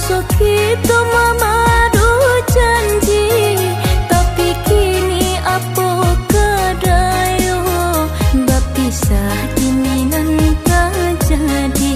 Masuk itu memadu janji, tapi kini apa kedayo, berpisah kini nan tak jadi.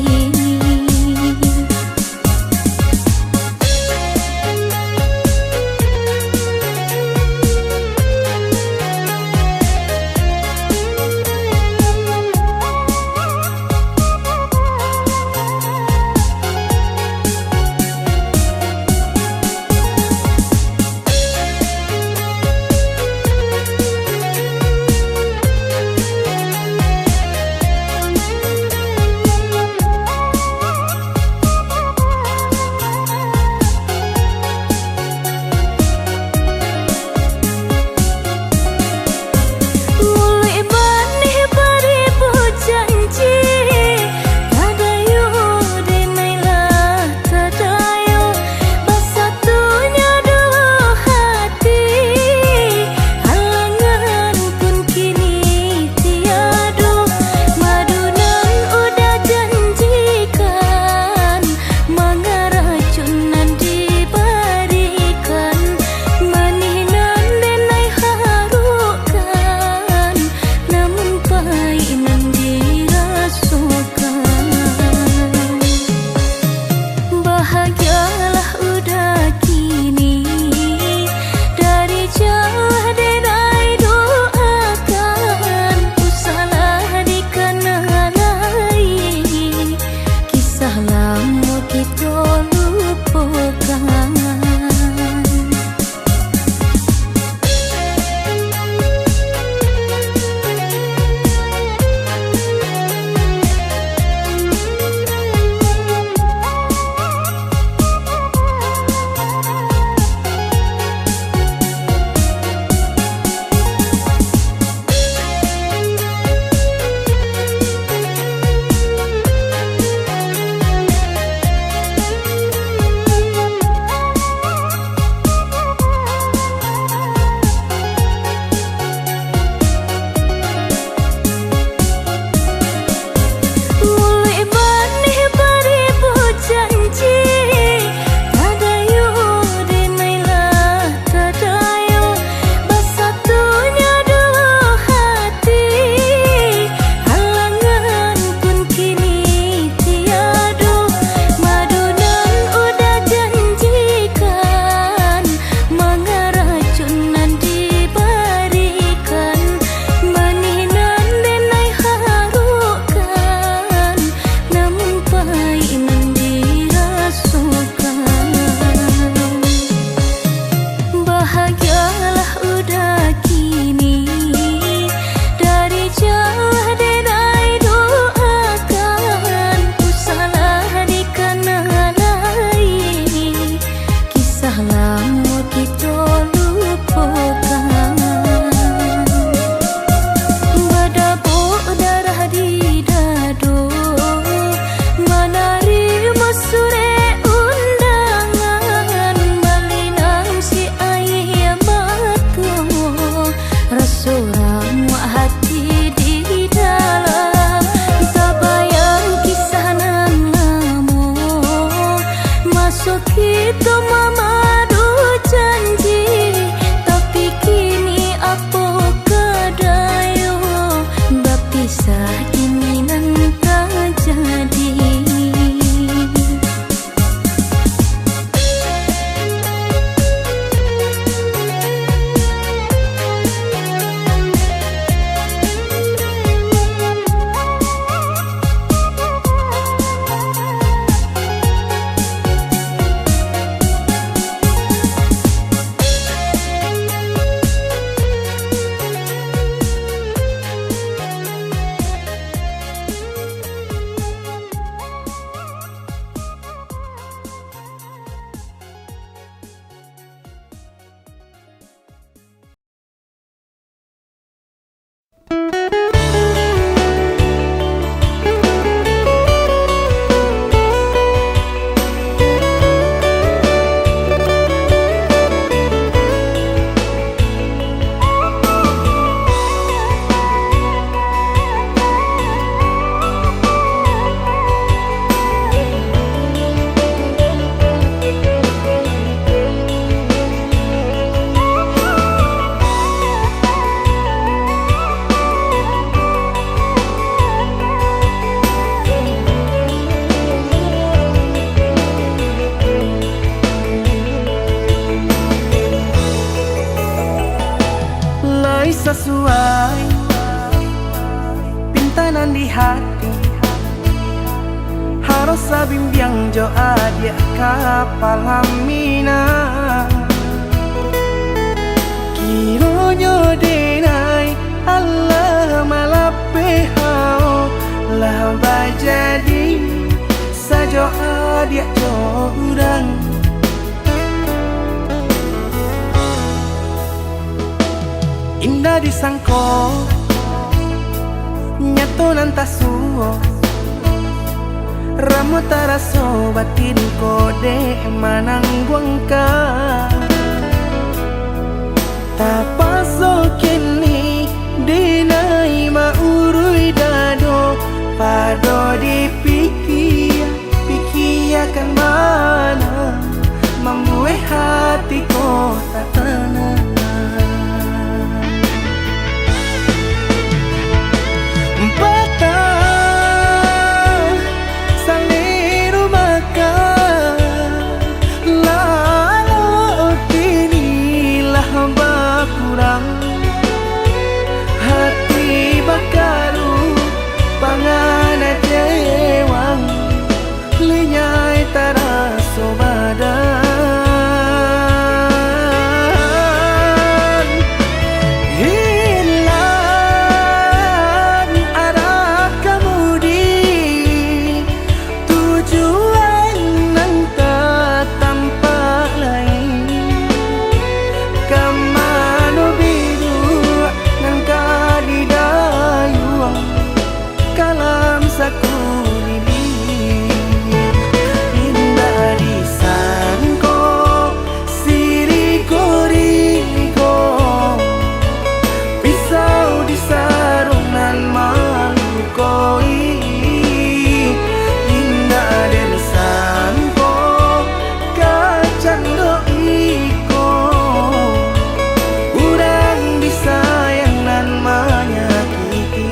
hati harus sabimbiang jo adia kapal hamina kironyo denai Allah malape hao lah bajadi sajo adia jo urang indah disangko nyato nantasuo ramu taraso batin kode manang buangka tapaso kini dinai maurui dado pado dipikir pikiakan mana membuat hatiku tak tenang hati bakaru pangana jewang linyai taraso badan hilang arah kemudi tujuan nang tak tampak lain kamano biru nang kadidayuang kalam saku lilir indah disangko siriko-riko pisau di sarungan malukoi indah disangko kacang doiko urang disayang nan menyakiti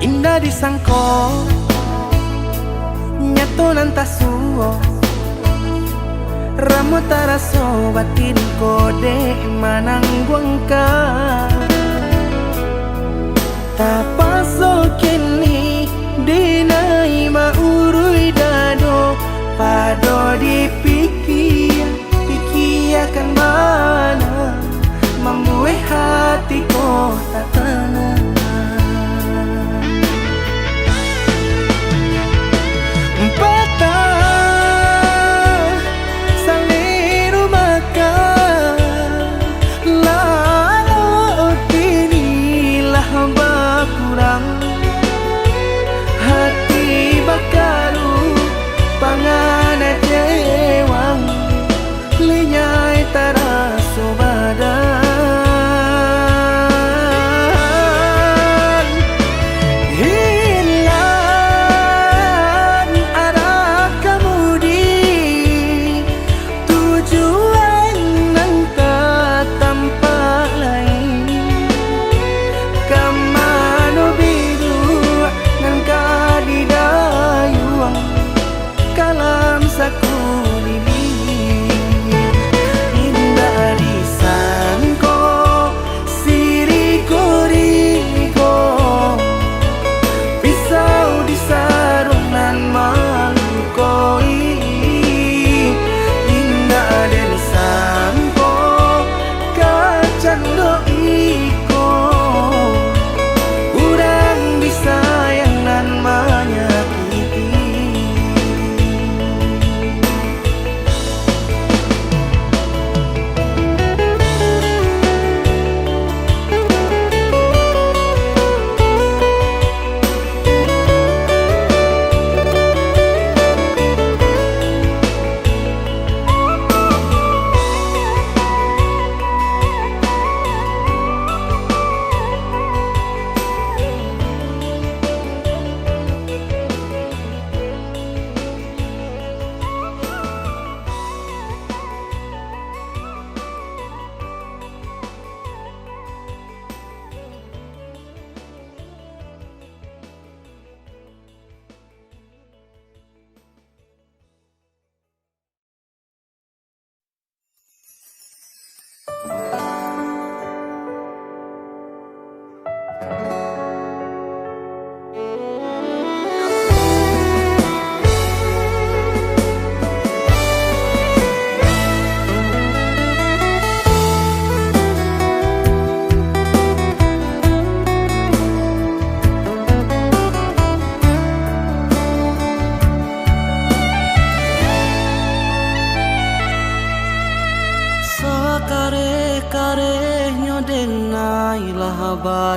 indah disangko nyato nantasuo ramu taraso batin kode manang buangka tapaso kini dinai maurui dado pado dipikir pikiakan mana membuat hatiku tak tenang hati bakaru pangana jewang linyai taraso badan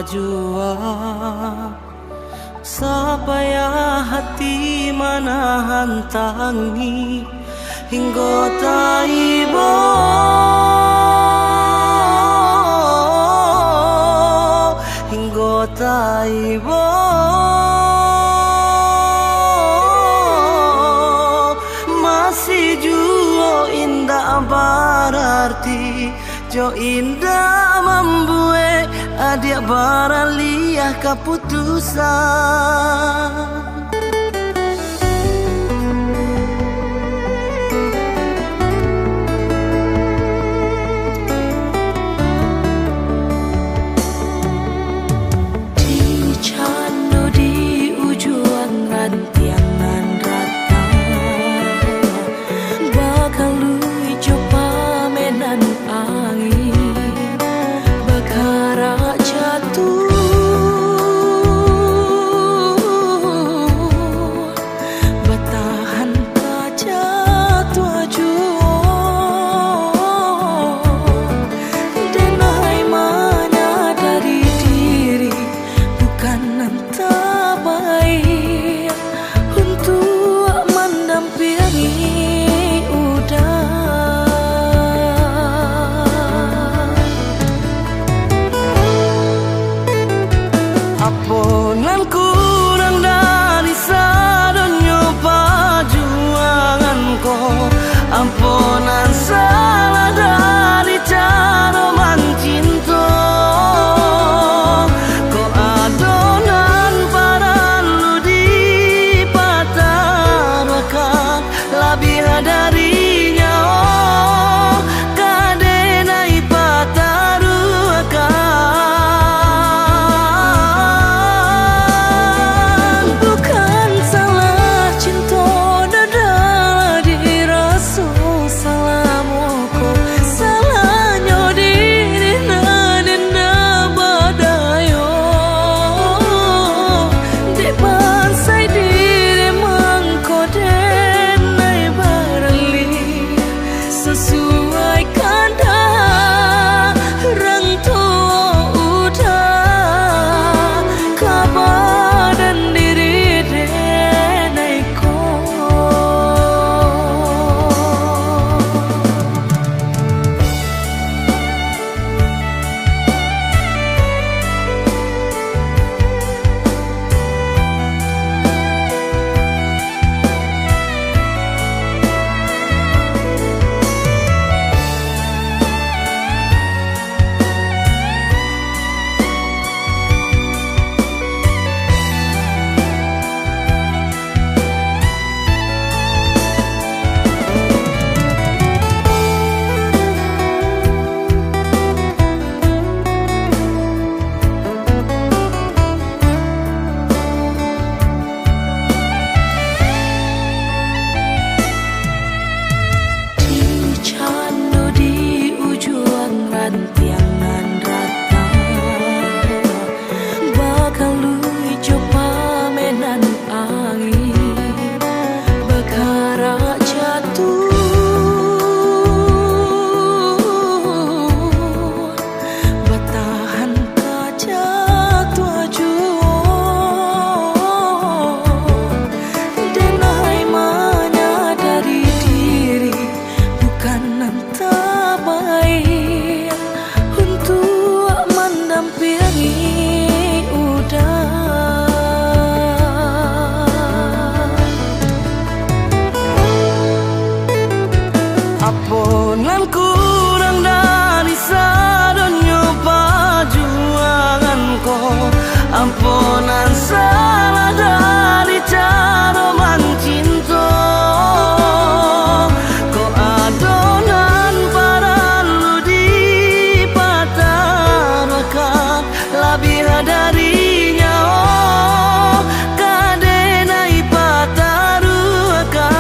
jua supaya hati manahan tangi hingga taibo hingga taibo masih jua indah berarti jo indah membuat adia baraliah keputusan. Aponan kurang dari sadonyo perjuanganku, ampunan salah dari cara mencinta. Ko adonan paralu dipatarakan lebih darinya kadenai pataruakan. Aponan kurang dari sadonyo perjuanganku, ampunan salah dari cara mencinta. Ko adonan paralu dipatarakan lebih darinya kadenai pataruakan.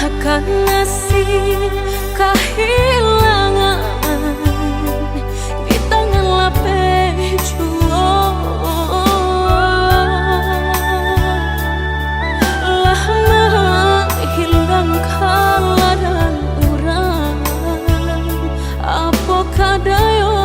akan nasib kehilangan di tangan pejuang. Lah menghilangkan ladang urang, apa kadayo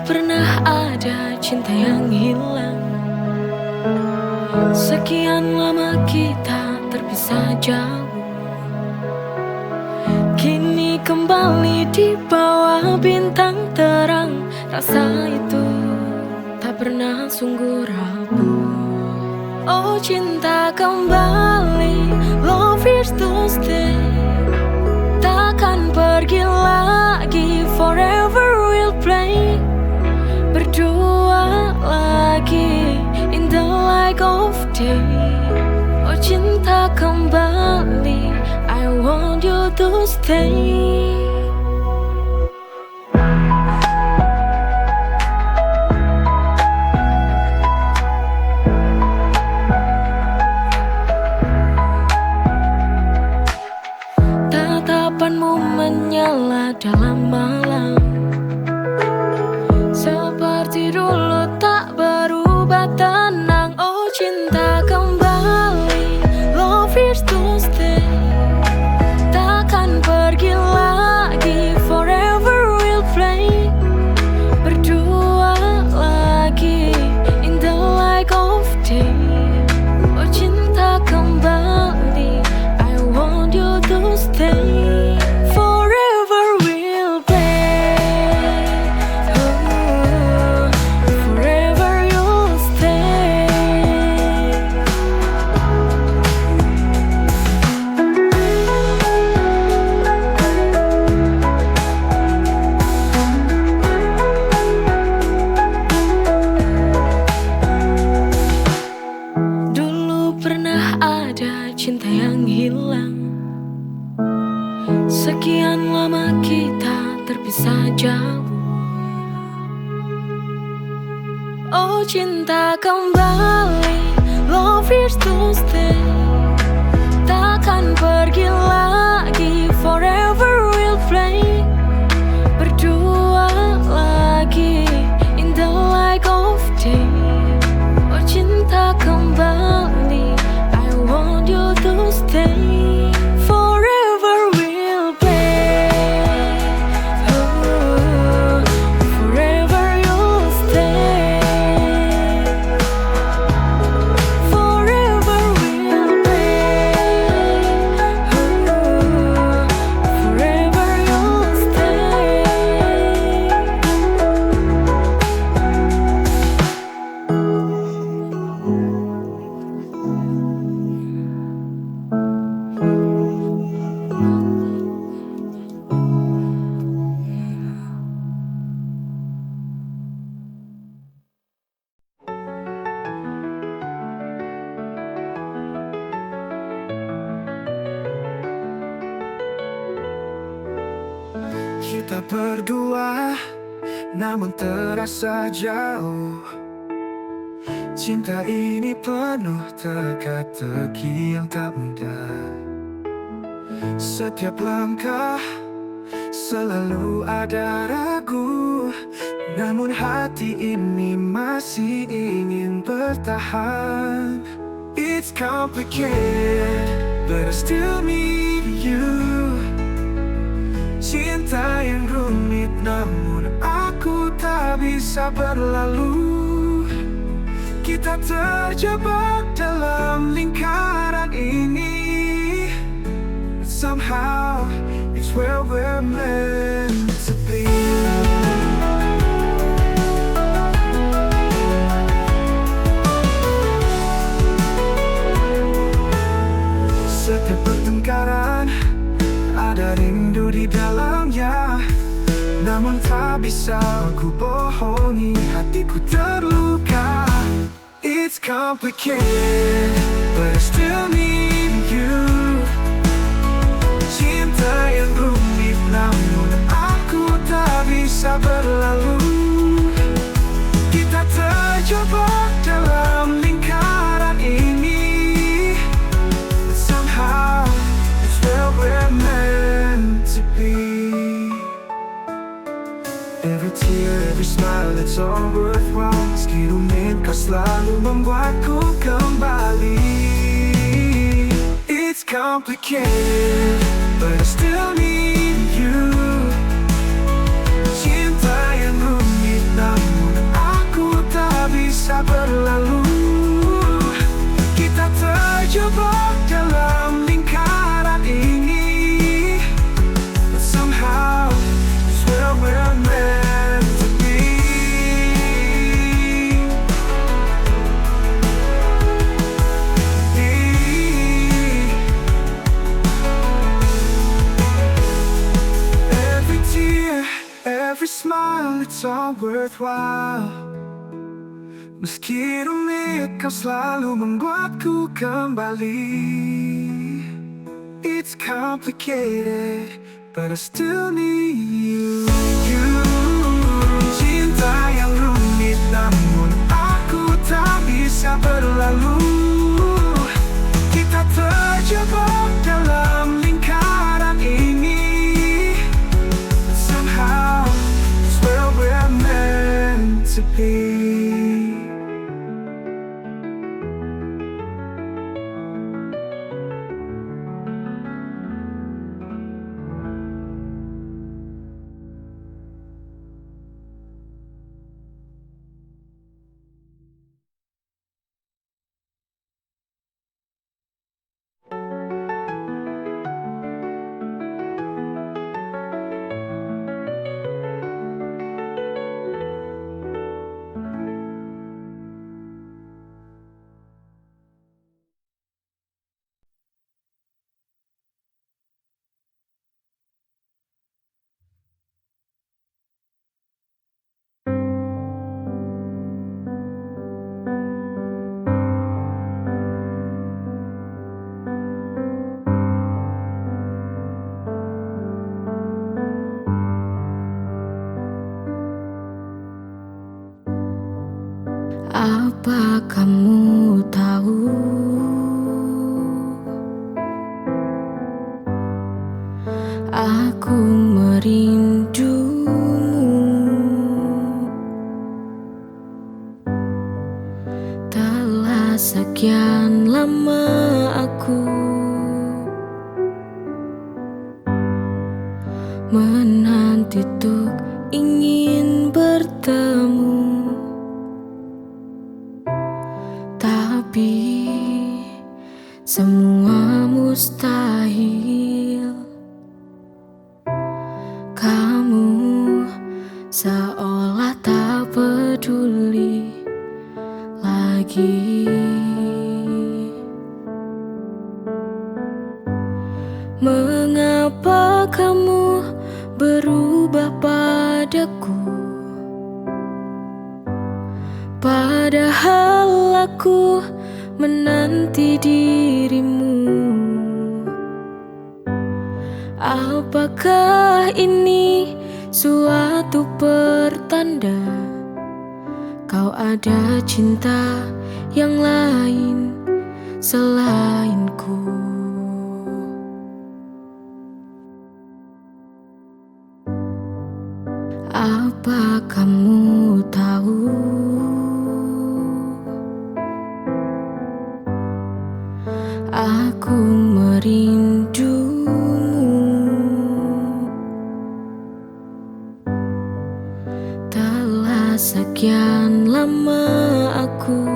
pernah ada cinta yang hilang. Sekian lama kita terpisah jauh, kini kembali di bawah bintang terang. Rasa itu tak pernah sungguh rapuh. Oh cinta kembali, love is to stay. Takkan pergi lagi, forever we'll play. Berdua lagi in the light of day. Oh cinta kembali, I want you to stay. Tatapanmu menyala dalam malam, seperti dulu tak berubah tenang. Oh cinta kembali, love is to stay. Takkan pergi lagi, forever we'll play. Berdua lagi in the light of day. Oh cinta kembali, I want you to stay. Cinta yang hilang. Sekian lama kita terpisah jauh. Oh cinta kembali, love is to stay. Takkan pergi lagi, forever we'll play. Berdua lagi in the light of day. Oh cinta kembali, want you to stay. Forever we'll play. Oh, forever you'll stay. Forever we'll play. Oh, forever you'll stay. Kita berdua, namun terasa jauh. Cinta ini penuh teka-teki yang tak mudah. Setiap langkah selalu ada ragu, namun hati ini masih ingin bertahan. It's complicated, but I still need you. Cinta yang rumit, namun aku tak bisa berlalu. Kita terjebak dalam lingkaran ini. Somehow, it's where we're meant to be. Setiap pertengkaran ada rindu di dalamnya, namun tak bisa aku bohongi, hatiku terluka. It's complicated, but I still need you. Cinta yang rumit, namun aku tak bisa berlalu. Kita terjebak dalam lingkaran ini. Somehow, it's where we're meant to be. Every tear, every smile, it's all worthwhile. Meski rumit, kau selalu membuatku kembali. It's complicated, but I still need you. Cinta yang rumit, namun while, it's all worthwhile. Meski rumit, kau selalu membuatku kembali. It's complicated, but I still need you. Cinta yang rumit, namun aku tak bisa berlalu. Kita terjebak dalam lingkaran ini. Somehow, it's where we're meant to be. Apa kamu tahu, aku merindumu. Telah sekian lama aku menanti untuk ingin bertemu. Tapi semua mustahil. Kamu seolah tak peduli lagi. Mengapa kamu berubah padaku? Padahal aku menanti dirimu. Apakah ini suatu pertanda kau ada cinta yang lain selainku? Apa kamu tahu, aku merindumu. Telah sekian lama aku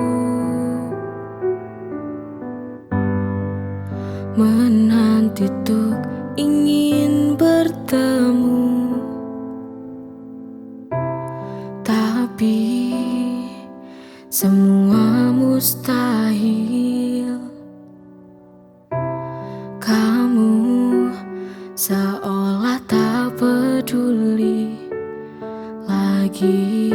menanti untuk ingin bertemu. Tapi semua mustahil. Kamu seolah tak peduli lagi.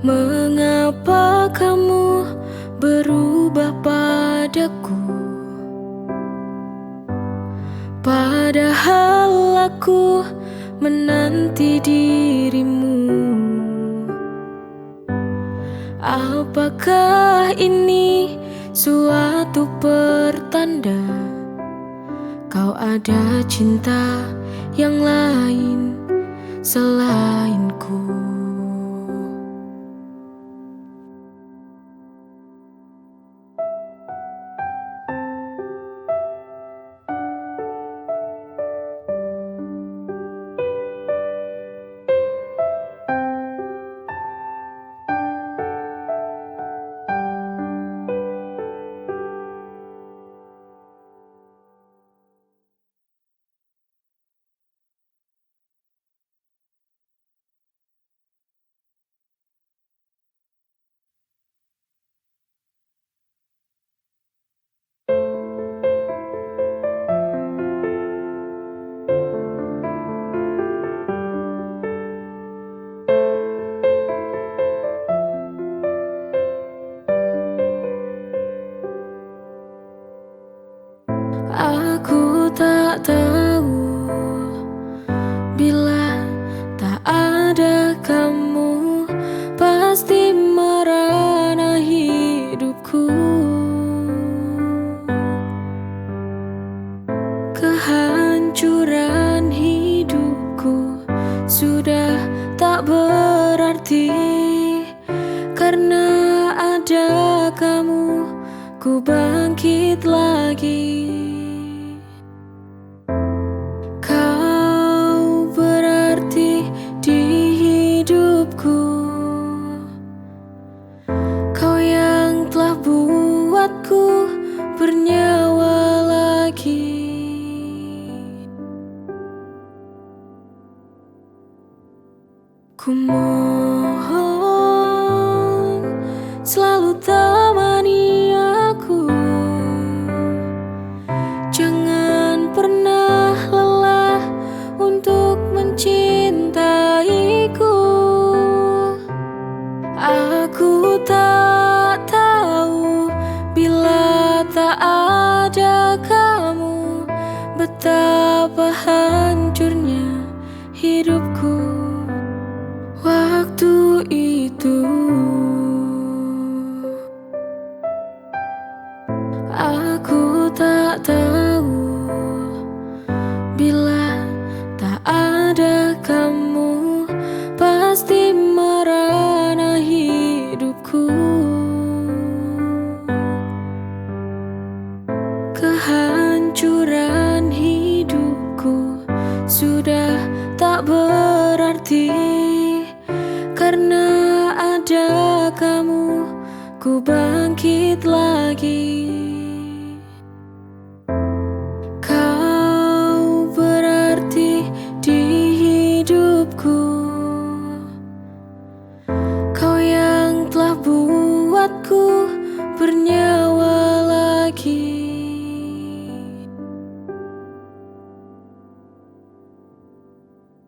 Mengapa kamu berubah padaku? Padahal aku menanti dirimu. Apakah ini suatu pertanda kau ada cinta yang lain selainku? Ku mohon selalu temani aku, jangan pernah lelah untuk mencintaiku. Aku tak tahu bila tak ada kamu, betapa hancurnya hidupku waktu itu. Aku tak tahu bila tak ada kamu, pasti merana hidupku. Kehancuran hidupku sudah tak berarti, karena ada kamu, ku bangkit lagi. Kau berarti di hidupku, kau yang telah buatku bernyawa lagi.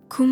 Ku